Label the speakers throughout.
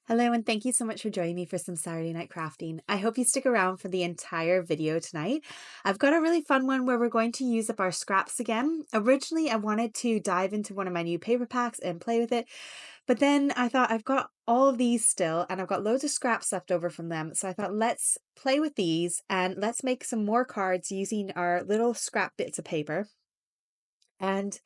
Speaker 1: Hello, and thank you so much for joining me for some Saturday night crafting. I hope you stick around for the entire video tonight. I've got a really fun one where we're going to use up our scraps again. Originally, I wanted to dive into one of my new paper packs and play with it, but then I thought I've got all of these still and I've got loads of scraps left over from them. So I thought let's play with these and let's make some more cards using our little scrap bits of paper and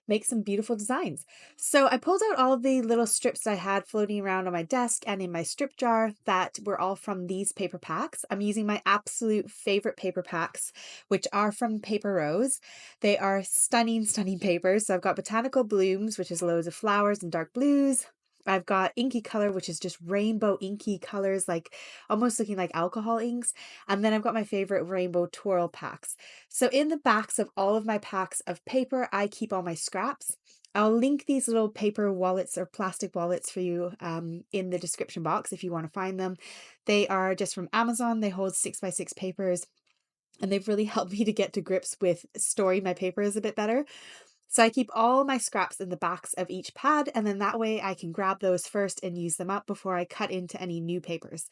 Speaker 1: make some beautiful designs. So I pulled out all of the little strips I had floating around on my desk and in my strip jar that were all from these paper packs. I'm using my absolute favorite paper packs, which are from Paper Rose. They are stunning, stunning papers. So I've got Botanical Blooms, which is loads of flowers and dark blues. I've got Inky color, which is just rainbow inky colors, like almost looking like alcohol inks. And then I've got my favorite rainbow twirl packs. So in the backs of all of my packs of paper, I keep all my scraps. I'll link these little paper wallets or plastic wallets for you in the description box if you want to find them. They are just from Amazon. They hold 6x6 papers and they've really helped me to get to grips with storing my papers a bit better. So I keep all my scraps in the backs of each pad, and then that way I can grab those first and use them up before I cut into any new papers.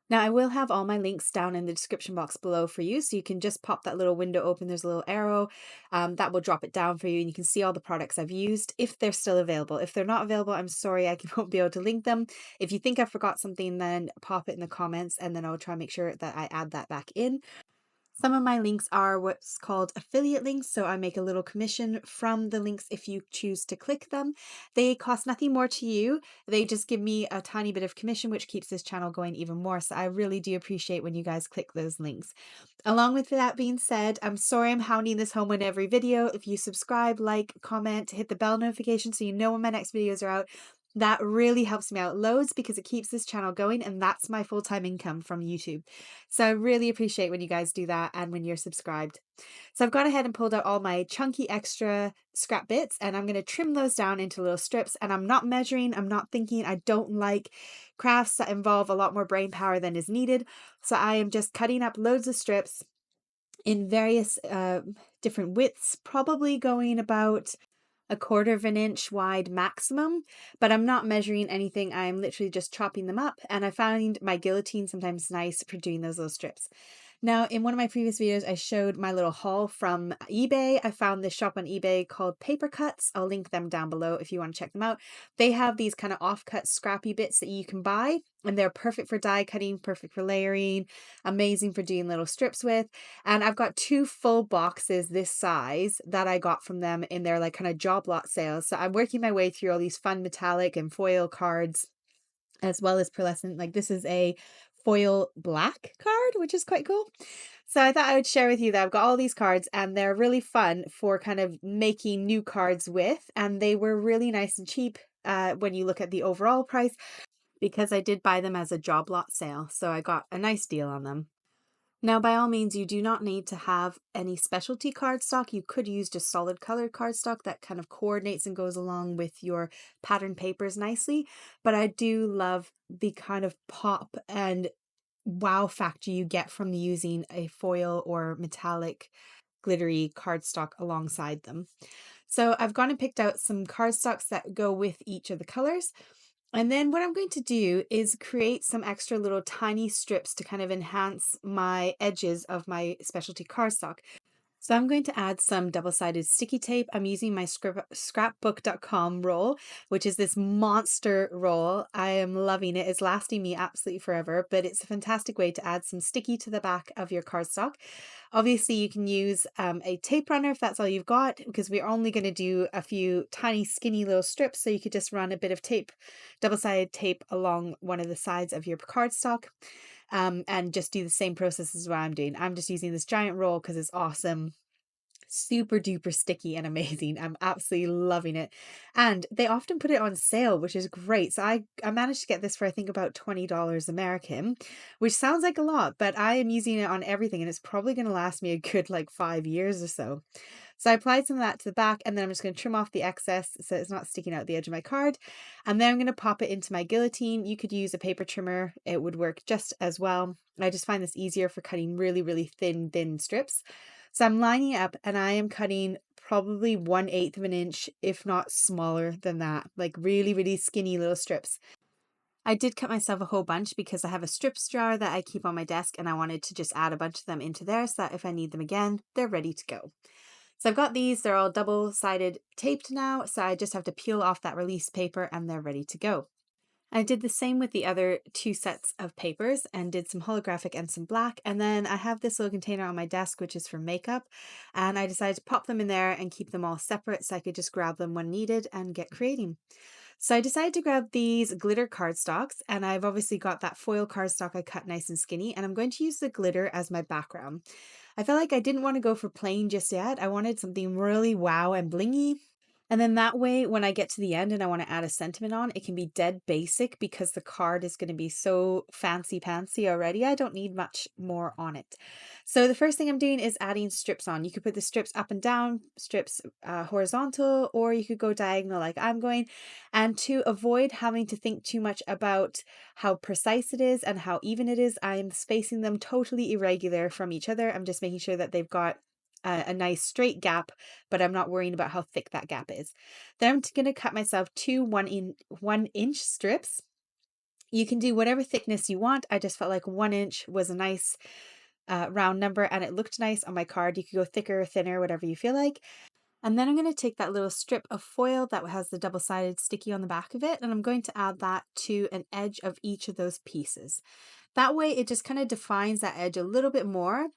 Speaker 1: Now I will have all my links down in the description box below for you, so you can just pop that little window open. There's a little arrow that will drop it down for you, and you can see all the products I've used if they're still available. If they're not available, I'm sorry, I won't be able to link them. If you think I forgot something, then pop it in the comments, and then I'll try and make sure that I add that back in. Some of my links are what's called affiliate links, so I make a little commission from the links if you choose to click them. They cost nothing more to you. They just give me a tiny bit of commission, which keeps this channel going even more. So I really do appreciate when you guys click those links. Along with that being said, I'm sorry I'm hounding this home in every video. If you subscribe, like, comment, hit the bell notification so you know when my next videos are out. That really helps me out loads because it keeps this channel going, and that's my full-time income from YouTube. So I really appreciate when you guys do that and when you're subscribed. So I've gone ahead and pulled out all my chunky extra scrap bits, and I'm going to trim those down into little strips. And I'm not measuring, I'm not thinking. I don't like crafts that involve a lot more brain power than is needed. So I am just cutting up loads of strips in various different widths, probably going about 1/4 of an inch wide maximum, but I'm not measuring anything. I'm literally just chopping them up, and I find my guillotine sometimes nice for doing those little strips. Now, in one of my previous videos, I showed my little haul from eBay. I found this shop on eBay called Paper Cuts. I'll link them down below if you want to check them out. They have these kind of offcut scrappy bits that you can buy, and they're perfect for die cutting, perfect for layering, amazing for doing little strips with. And I've got 2 full boxes this size that I got from them in their like kind of job lot sales. So I'm working my way through all these fun metallic and foil cards as well as pearlescent. Like this is a foil black card, which is quite cool. So I thought I would share with you that I've got all these cards and they're really fun for kind of making new cards with. And they were really nice and cheap when you look at the overall price because I did buy them as a job lot sale. So I got a nice deal on them. Now, by all means, you do not need to have any specialty cardstock. You could use just solid colored cardstock that kind of coordinates and goes along with your pattern papers nicely. But I do love the kind of pop and wow factor you get from using a foil or metallic glittery cardstock alongside them. So I've gone and picked out some cardstocks that go with each of the colors. And then what I'm going to do is create some extra little tiny strips to kind of enhance my edges of my specialty cardstock. So I'm going to add some double-sided sticky tape. I'm using my scrapbookdotcom roll, which is this monster roll. I am loving it. It's lasting me absolutely forever, but it's a fantastic way to add some sticky to the back of your cardstock. Obviously, you can use a tape runner if that's all you've got, because we're only going to do a few tiny skinny little strips. So you could just run a bit of tape, double-sided tape along one of the sides of your cardstock. And just do the same process as what I'm doing. I'm just using this giant roll because it's awesome. Super duper sticky and amazing. I'm absolutely loving it. And they often put it on sale, which is great. So I managed to get this for I think about $20 American, which sounds like a lot, but I am using it on everything and it's probably going to last me a good like 5 years or so. So I applied some of that to the back and then I'm just going to trim off the excess so it's not sticking out the edge of my card. And then I'm going to pop it into my guillotine. You could use a paper trimmer. It would work just as well. I just find this easier for cutting really, really thin strips. So I'm lining up and I am cutting probably 1/8 of an inch, if not smaller than that, like really, really skinny little strips. I did cut myself a whole bunch because I have a strips jar that I keep on my desk and I wanted to just add a bunch of them into there so that if I need them again, they're ready to go. So I've got these, they're all double-sided taped now, so I just have to peel off that release paper and they're ready to go. I did the same with the other 2 sets of papers and did some holographic and some black. And then I have this little container on my desk, which is for makeup. And I decided to pop them in there and keep them all separate so I could just grab them when needed and get creating. So I decided to grab these glitter cardstocks, and I've obviously got that foil cardstock I cut nice and skinny, and I'm going to use the glitter as my background. I felt like I didn't want to go for plain just yet. I wanted something really wow and blingy. And then that way, when I get to the end and I want to add a sentiment on, it can be dead basic because the card is going to be so fancy pantsy already. I don't need much more on it. So the first thing I'm doing is adding strips on. You could put the strips up and down, strips horizontal, or you could go diagonal like I'm going. And to avoid having to think too much about how precise it is and how even it is, I'm spacing them totally irregular from each other. I'm just making sure that they've got a nice straight gap, but I'm not worrying about how thick that gap is. Then I'm going to cut myself 2 1-inch strips. You can do whatever thickness you want. I just felt like 1 inch was a nice round number and it looked nice on my card. You could go thicker or thinner, whatever you feel like. And then I'm going to take that little strip of foil that has the double-sided sticky on the back of it, and I'm going to add that to an edge of each of those pieces. That way it just kind of defines that edge a little bit more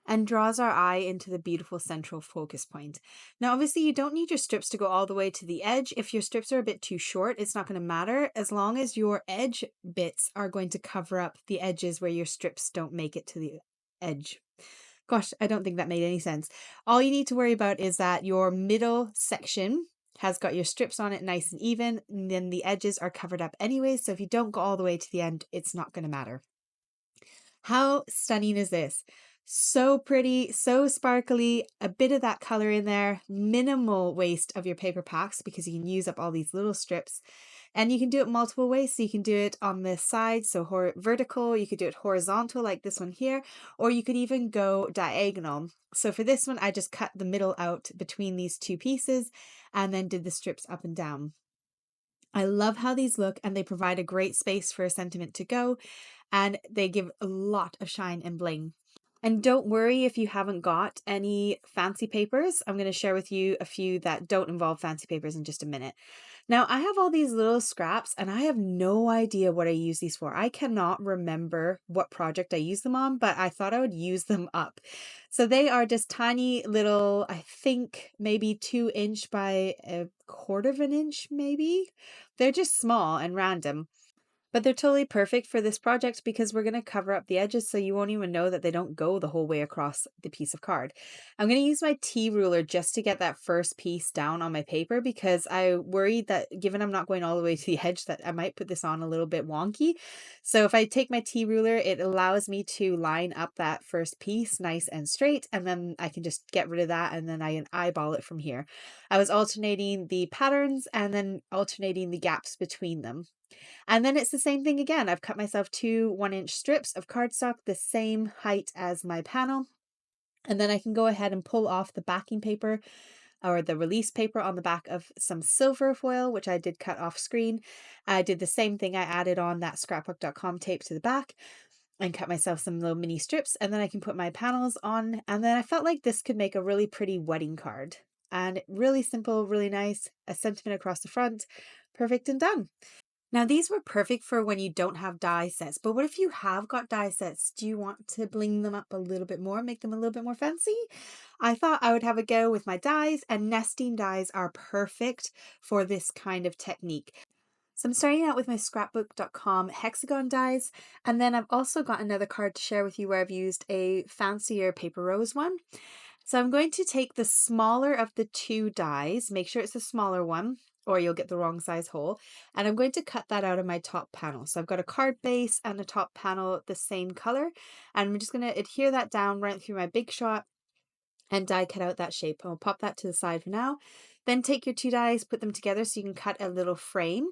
Speaker 1: and draws our eye into the beautiful central focus point. Now, obviously, you don't need your strips to go all the way to the edge. If your strips are a bit too short, it's not going to matter as long as your edge bits are going to cover up the edges where your strips don't make it to the edge. Gosh, I don't think that made any sense. All you need to worry about is that your middle section has got your strips on it nice and even, and then the edges are covered up anyway, so if you don't go all the way to the end, it's not going to matter. How stunning is this? So pretty, so sparkly, a bit of that color in there, minimal waste of your paper packs because you can use up all these little strips. And you can do it multiple ways. So you can do it on the side, so vertical, you could do it horizontal like this one here, or you could even go diagonal. So for this one, I just cut the middle out between these 2 pieces and then did the strips up and down. I love how these look and they provide a great space for a sentiment to go, and they give a lot of shine and bling. And don't worry if you haven't got any fancy papers. I'm going to share with you a few that don't involve fancy papers in just a minute. Now, I have all these little scraps and I have no idea what I use these for. I cannot remember what project I use them on, but I thought I would use them up. So they are just tiny little, I think maybe 2-inch by 1/4 inch, maybe. They're just small and random. But they're totally perfect for this project because we're going to cover up the edges so you won't even know that they don't go the whole way across the piece of card. I'm going to use my T ruler just to get that first piece down on my paper because I worried that given I'm not going all the way to the edge that I might put this on a little bit wonky. So if I take my T ruler, it allows me to line up that first piece nice and straight, and then I can just get rid of that and then I can eyeball it from here. I was alternating the patterns and then alternating the gaps between them. And then it's the same thing again. I've cut myself 2 1-inch strips of cardstock, the same height as my panel. And then I can go ahead and pull off the backing paper or the release paper on the back of some silver foil, which I did cut off screen. I did the same thing. I added on that scrapbookdotcom tape to the back and cut myself some little mini strips. And then I can put my panels on. And then I felt like this could make a really pretty wedding card. And really simple, really nice, a sentiment across the front. Perfect and done. Now, these were perfect for when you don't have die sets, but what if you have got die sets? Do you want to bling them up a little bit more, make them a little bit more fancy? I thought I would have a go with my dies, and nesting dies are perfect for this kind of technique. So I'm starting out with my scrapbookdotcom hexagon dies, and then I've also got another card to share with you where I've used a fancier paper rose one. So I'm going to take the smaller of the 2 dies, make sure it's a smaller one, or you'll get the wrong size hole. And I'm going to cut that out of my top panel. So I've got a card base and a top panel the same color. And I'm just going to adhere that down right through my big shot and die cut out that shape. I'll pop that to the side for now. Then take your 2 dies, put them together so you can cut a little frame.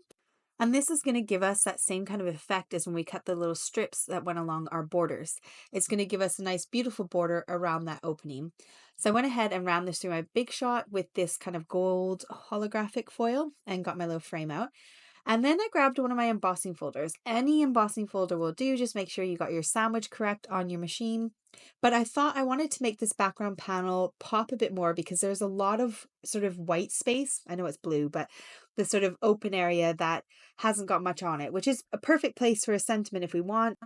Speaker 1: And this is going to give us that same kind of effect as when we cut the little strips that went along our borders. It's going to give us a nice beautiful border around that opening. So I went ahead and ran this through my big shot with this kind of gold holographic foil and got my little frame out. And then I grabbed one of my embossing folders. Any embossing folder will do, just make sure you got your sandwich correct on your machine. But I thought I wanted to make this background panel pop a bit more because there's a lot of sort of white space. I know it's blue, but the sort of open area that hasn't got much on it, which is a perfect place for a sentiment if we want.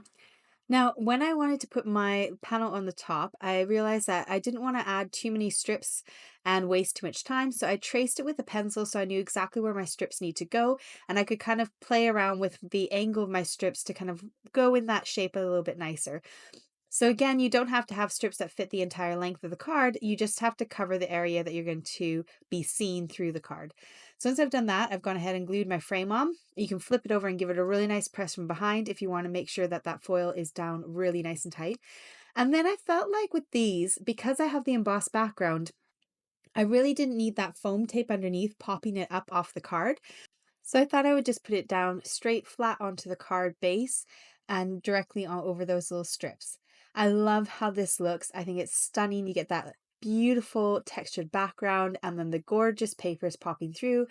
Speaker 1: Now, when I wanted to put my panel on the top, I realized that I didn't want to add too many strips and waste too much time. So I traced it with a pencil so I knew exactly where my strips need to go. And I could kind of play around with the angle of my strips to kind of go in that shape a little bit nicer. So again, you don't have to have strips that fit the entire length of the card. You just have to cover the area that you're going to be seen through the card. So once I've done that, I've gone ahead and glued my frame on. You can flip it over and give it a really nice press from behind if you want to make sure that that foil is down really nice and tight. And then I felt like with these, because I have the embossed background, I really didn't need that foam tape underneath popping it up off the card. So I thought I would just put it down straight flat onto the card base and directly on over those little strips. I love how this looks. I think it's stunning. You get that beautiful textured background and then the gorgeous papers popping through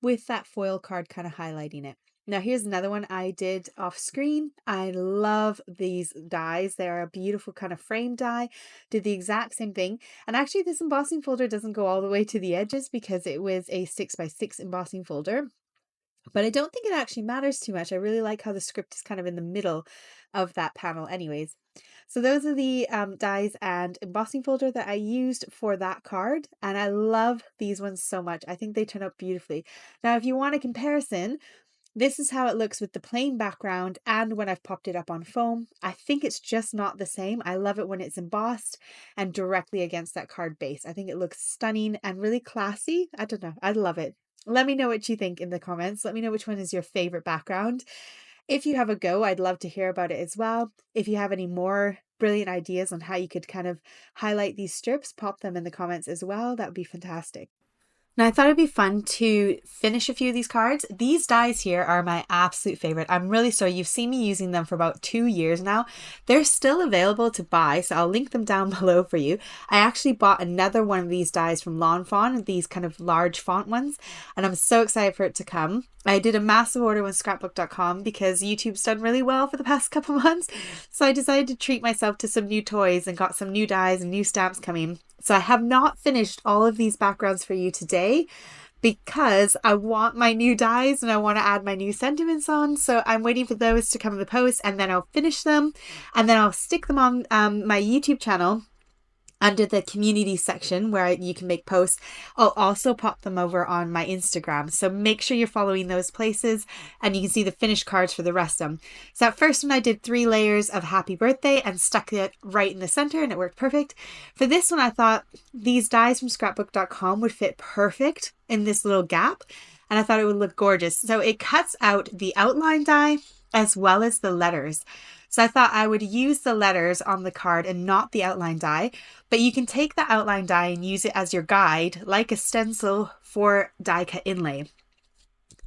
Speaker 1: with that foil card kind of highlighting it. Now here's another one I did off screen. I love these dies. They're a beautiful kind of frame die. Did the exact same thing. And actually this embossing folder doesn't go all the way to the edges because it was a 6x6 embossing folder. But I don't think it actually matters too much. I really like how the script is kind of in the middle of that panel anyways. So those are the dies and embossing folder that I used for that card. And I love these ones so much. I think they turn out beautifully. Now, if you want a comparison, this is how it looks with the plain background and when I've popped it up on foam. I think it's just not the same. I love it when it's embossed and directly against that card base. I think it looks stunning and really classy. I don't know. I love it. Let me know what you think in the comments. Let me know which one is your favorite background. If you have a go, I'd love to hear about it as well. If you have any more brilliant ideas on how you could kind of highlight these strips, pop them in the comments as well. That would be fantastic. Now, I thought it'd be fun to finish a few of these cards. These dies here are my absolute favorite. I'm really sorry. You've seen me using them for about 2 years now. They're still available to buy, so I'll link them down below for you. I actually bought another one of these dies from Fawn, these kind of large font ones, and I'm so excited for it to come. I did a massive order with scrapbookdotcom because YouTube's done really well for the past couple months. So I decided to treat myself to some new toys and got some new dies and new stamps coming. So I have not finished all of these backgrounds for you today because I want my new dies and I want to add my new sentiments on. So I'm waiting for those to come in the post and then I'll finish them and then I'll stick them on my YouTube channel under the community section where you can make posts. I'll also pop them over on my Instagram. So make sure you're following those places and you can see the finished cards for the rest of them. So that first one I did 3 layers of happy birthday and stuck it right in the center and it worked perfect. For this one, I thought these dies from scrapbook.com would fit perfect in this little gap. And I thought it would look gorgeous. So it cuts out the outline die as well as the letters. So I thought I would use the letters on the card and not the outline die, but you can take the outline die and use it as your guide, like a stencil for die cut inlay.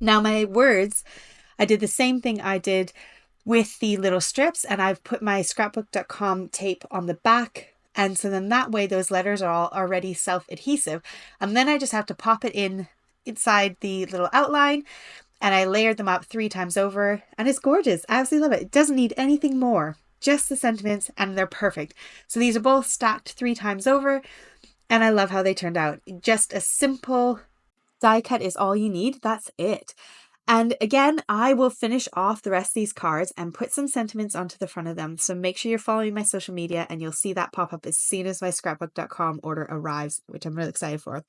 Speaker 1: Now my words, I did the same thing I did with the little strips and I've put my scrapbook.com tape on the back. And so then that way those letters are all already self-adhesive. And then I just have to pop it inside the little outline. And I layered them up 3 times over and it's gorgeous. I absolutely love it. It doesn't need anything more, just the sentiments and they're perfect. So these are both stacked 3 times over and I love how they turned out. Just a simple die cut is all you need. That's it. And again, I will finish off the rest of these cards and put some sentiments onto the front of them. So make sure you're following my social media and you'll see that pop up as soon as my scrapbook.com order arrives, which I'm really excited for.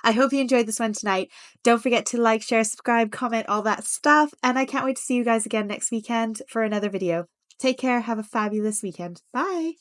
Speaker 1: I hope you enjoyed this one tonight. Don't forget to like, share, subscribe, comment, all that stuff. And I can't wait to see you guys again next weekend for another video. Take care. Have a fabulous weekend. Bye.